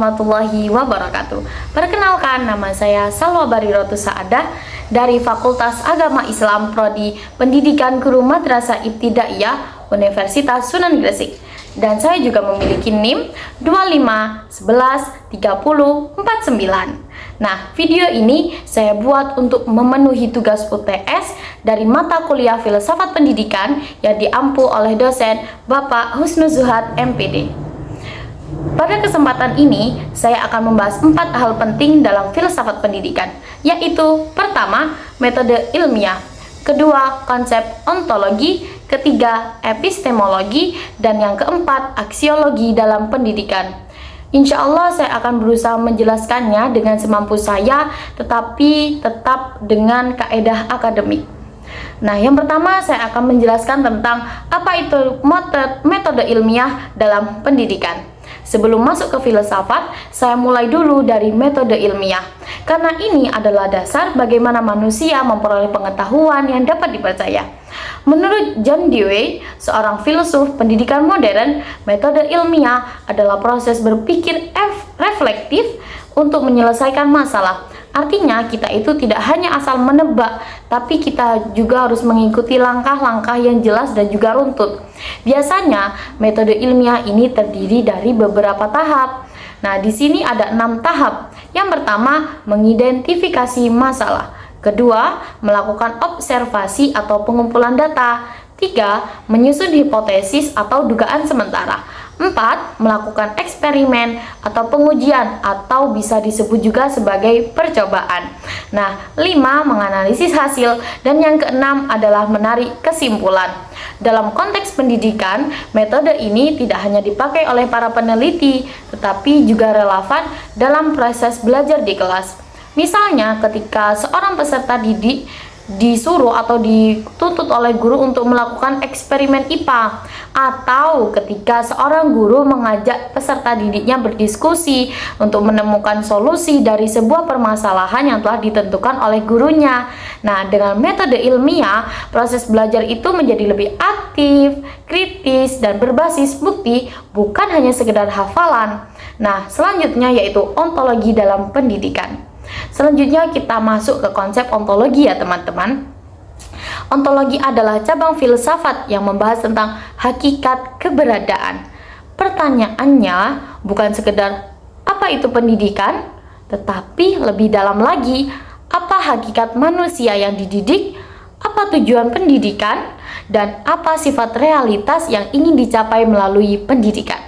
warahmatullahi wabarakatuh. Perkenalkan, nama saya Salwa Barirotus Saadah dari Fakultas Agama Islam Prodi Pendidikan Guru Madrasah Ibtidaiyah Universitas Sunan Gresik. Dan saya juga memiliki NIM 25113049. Nah, video ini saya buat untuk memenuhi tugas UTS dari mata kuliah Filsafat Pendidikan yang diampu oleh dosen Bapak Husnu Zuhad MPD. Pada kesempatan ini, saya akan membahas 4 hal penting dalam filsafat pendidikan, yaitu pertama, metode ilmiah, kedua, konsep ontologi, ketiga, epistemologi, dan yang keempat, aksiologi dalam pendidikan. Insya Allah saya akan berusaha menjelaskannya dengan semampu saya, tetapi tetap dengan kaedah akademik. Nah, yang pertama saya akan menjelaskan tentang apa itu metode ilmiah dalam pendidikan. Sebelum masuk ke filsafat, saya mulai dulu dari metode ilmiah, karena ini adalah dasar bagaimana manusia memperoleh pengetahuan yang dapat dipercaya. Menurut John Dewey, seorang filsuf pendidikan modern, metode ilmiah adalah proses berpikir reflektif untuk menyelesaikan masalah. Artinya, kita itu tidak hanya asal menebak, tapi kita juga harus mengikuti langkah-langkah yang jelas dan juga runtut. Biasanya, metode ilmiah ini terdiri dari beberapa tahap. Nah, di sini ada 6 tahap. Yang pertama, mengidentifikasi masalah. Kedua, melakukan observasi atau pengumpulan data. 3, menyusun hipotesis atau dugaan sementara. 4, melakukan eksperimen atau pengujian atau bisa disebut juga sebagai percobaan. Nah, 5, menganalisis hasil, dan yang keenam adalah menarik kesimpulan. Dalam konteks pendidikan, metode ini tidak hanya dipakai oleh para peneliti, tetapi juga relevan dalam proses belajar di kelas. Misalnya, ketika seorang peserta didik disuruh atau dituntut oleh guru untuk melakukan eksperimen IPA, atau ketika seorang guru mengajak peserta didiknya berdiskusi untuk menemukan solusi dari sebuah permasalahan yang telah ditentukan oleh gurunya. Nah, dengan metode ilmiah, proses belajar itu menjadi lebih aktif, kritis, dan berbasis bukti, bukan hanya sekedar hafalan. Nah, selanjutnya yaitu ontologi dalam pendidikan. Selanjutnya kita masuk ke konsep ontologi ya teman-teman. Ontologi adalah cabang filsafat yang membahas tentang hakikat keberadaan. Pertanyaannya bukan sekedar apa itu pendidikan, tetapi lebih dalam lagi, apa hakikat manusia yang dididik, apa tujuan pendidikan, dan apa sifat realitas yang ingin dicapai melalui pendidikan.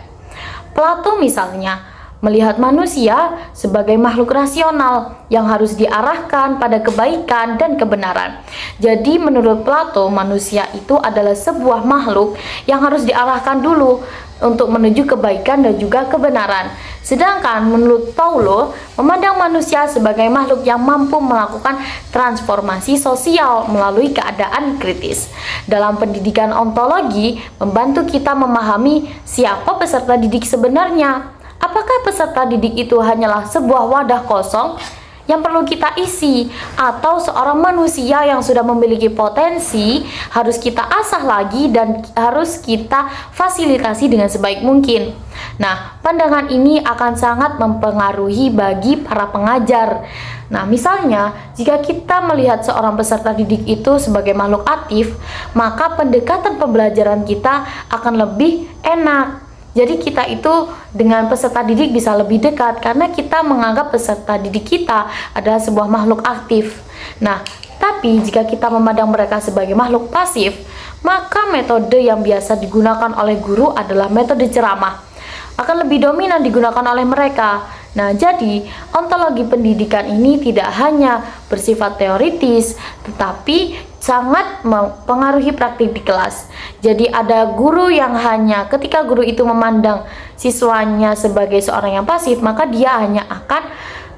Plato misalnya melihat manusia sebagai makhluk rasional yang harus diarahkan pada kebaikan dan kebenaran. Jadi menurut Plato, manusia itu adalah sebuah makhluk yang harus diarahkan dulu untuk menuju kebaikan dan juga kebenaran. Sedangkan menurut Paulo, memandang manusia sebagai makhluk yang mampu melakukan transformasi sosial melalui keadaan kritis. Dalam pendidikan ontologi, membantu kita memahami siapa peserta didik sebenarnya. Apakah peserta didik itu hanyalah sebuah wadah kosong yang perlu kita isi, atau seorang manusia yang sudah memiliki potensi harus kita asah lagi dan harus kita fasilitasi dengan sebaik mungkin? Nah, pandangan ini akan sangat mempengaruhi bagi para pengajar. Nah, misalnya jika kita melihat seorang peserta didik itu sebagai makhluk aktif, maka pendekatan pembelajaran kita akan lebih enak. Jadi kita itu dengan peserta didik bisa lebih dekat karena kita menganggap peserta didik kita adalah sebuah makhluk aktif. Nah, tapi jika kita memandang mereka sebagai makhluk pasif, maka metode yang biasa digunakan oleh guru adalah metode ceramah. Akan lebih dominan digunakan oleh mereka. Nah, jadi ontologi pendidikan ini tidak hanya bersifat teoritis, tetapi sangat mempengaruhi praktik di kelas. Jadi ada guru yang hanya ketika guru itu memandang siswanya sebagai seorang yang pasif, maka dia hanya akan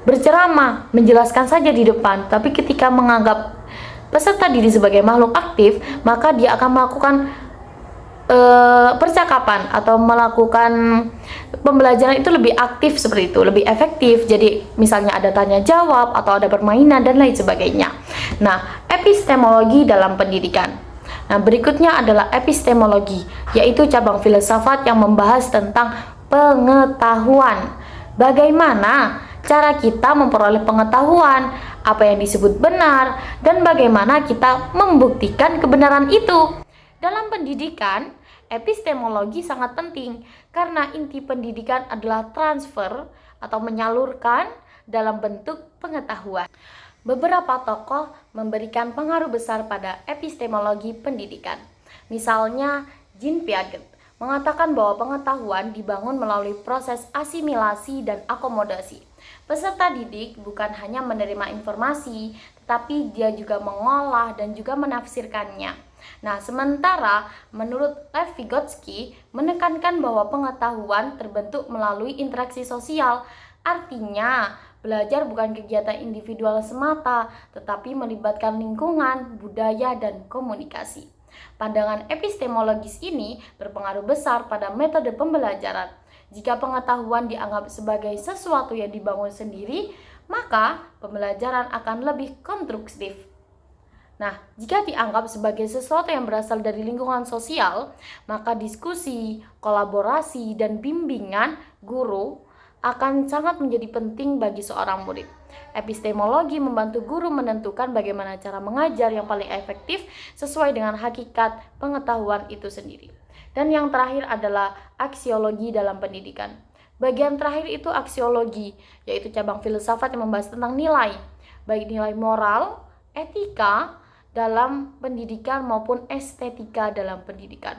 berceramah, menjelaskan saja di depan. Tapi ketika menganggap peserta didik sebagai makhluk aktif, maka dia akan melakukan percakapan atau melakukan pembelajaran itu lebih aktif seperti itu, lebih efektif. Jadi misalnya ada tanya jawab atau ada permainan dan lain sebagainya. Nah, epistemologi dalam pendidikan. Nah, berikutnya adalah epistemologi, yaitu cabang filsafat yang membahas tentang pengetahuan. Bagaimana cara kita memperoleh pengetahuan, apa yang disebut benar, dan bagaimana kita membuktikan kebenaran itu. Dalam pendidikan, epistemologi sangat penting karena inti pendidikan adalah transfer atau menyalurkan dalam bentuk pengetahuan. Beberapa tokoh memberikan pengaruh besar pada epistemologi pendidikan. Misalnya, Jean Piaget mengatakan bahwa pengetahuan dibangun melalui proses asimilasi dan akomodasi. Peserta didik bukan hanya menerima informasi, tetapi dia juga mengolah dan juga menafsirkannya. Nah, sementara menurut Lev Vygotsky menekankan bahwa pengetahuan terbentuk melalui interaksi sosial. Artinya, belajar bukan kegiatan individual semata, tetapi melibatkan lingkungan, budaya, dan komunikasi. Pandangan epistemologis ini berpengaruh besar pada metode pembelajaran. Jika pengetahuan dianggap sebagai sesuatu yang dibangun sendiri, maka pembelajaran akan lebih konstruktif. Nah, jika dianggap sebagai sesuatu yang berasal dari lingkungan sosial, maka diskusi, kolaborasi, dan bimbingan guru akan sangat menjadi penting bagi seorang murid. Epistemologi membantu guru menentukan bagaimana cara mengajar yang paling efektif sesuai dengan hakikat pengetahuan itu sendiri. Dan yang terakhir adalah aksiologi dalam pendidikan. Bagian terakhir itu aksiologi, yaitu cabang filsafat yang membahas tentang nilai, baik nilai moral, etika dalam pendidikan maupun estetika dalam pendidikan.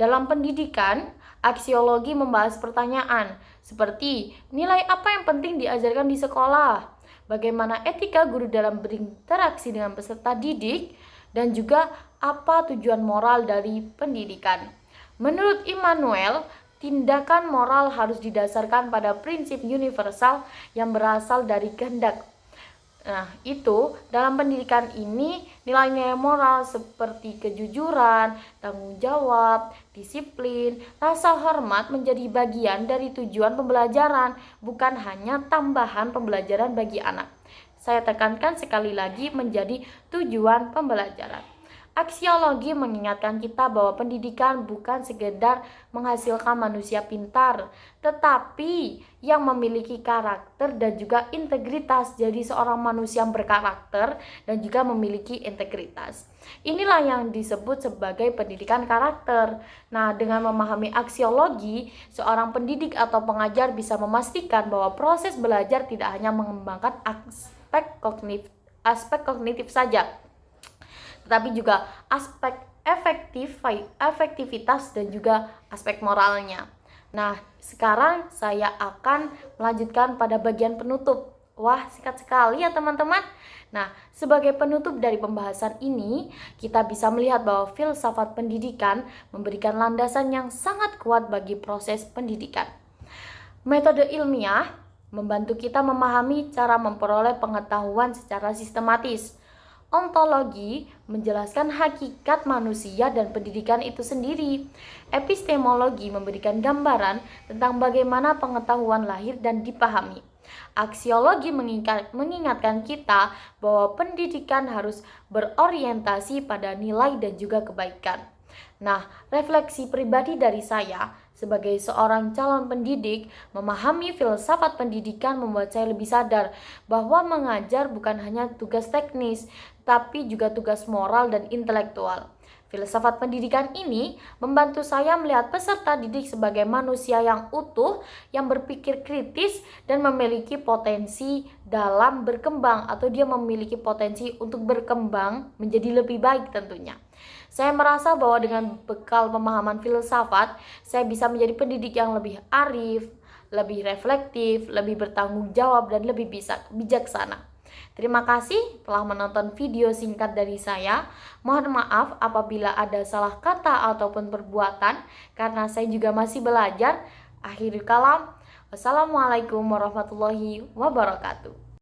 Dalam pendidikan, aksiologi membahas pertanyaan seperti nilai apa yang penting diajarkan di sekolah, bagaimana etika guru dalam berinteraksi dengan peserta didik, dan juga apa tujuan moral dari pendidikan. Menurut Immanuel, tindakan moral harus didasarkan pada prinsip universal yang berasal dari kehendak. Nah, itu dalam pendidikan ini nilai-nilai moral seperti kejujuran, tanggung jawab, disiplin, rasa hormat menjadi bagian dari tujuan pembelajaran, bukan hanya tambahan pembelajaran bagi anak. Saya tekankan sekali lagi menjadi tujuan pembelajaran. Aksiologi mengingatkan kita bahwa pendidikan bukan sekedar menghasilkan manusia pintar, tetapi yang memiliki karakter dan juga integritas, jadi seorang manusia yang berkarakter dan juga memiliki integritas. Inilah yang disebut sebagai pendidikan karakter. Nah, dengan memahami aksiologi, seorang pendidik atau pengajar bisa memastikan bahwa proses belajar tidak hanya mengembangkan aspek kognitif saja, tetapi juga aspek efektivitas dan juga aspek moralnya. Nah, sekarang saya akan melanjutkan pada bagian penutup. Wah, singkat sekali ya teman-teman. Nah, sebagai penutup dari pembahasan ini, kita bisa melihat bahwa filsafat pendidikan memberikan landasan yang sangat kuat bagi proses pendidikan. Metode ilmiah membantu kita memahami cara memperoleh pengetahuan secara sistematis. Ontologi menjelaskan hakikat manusia dan pendidikan itu sendiri. Epistemologi memberikan gambaran tentang bagaimana pengetahuan lahir dan dipahami. Aksiologi mengingatkan kita bahwa pendidikan harus berorientasi pada nilai dan juga kebaikan. Nah, refleksi pribadi dari saya sebagai seorang calon pendidik, memahami filsafat pendidikan membuat saya lebih sadar bahwa mengajar bukan hanya tugas teknis, tapi juga tugas moral dan intelektual. Filsafat pendidikan ini membantu saya melihat peserta didik sebagai manusia yang utuh, yang berpikir kritis dan memiliki potensi dalam berkembang, atau dia memiliki potensi untuk berkembang menjadi lebih baik tentunya. Saya merasa bahwa dengan bekal pemahaman filsafat, saya bisa menjadi pendidik yang lebih arif, lebih reflektif, lebih bertanggung jawab, dan lebih bijaksana. Terima kasih telah menonton video singkat dari saya. Mohon maaf apabila ada salah kata ataupun perbuatan, karena saya juga masih belajar. Akhirul kalam, wassalamualaikum warahmatullahi wabarakatuh.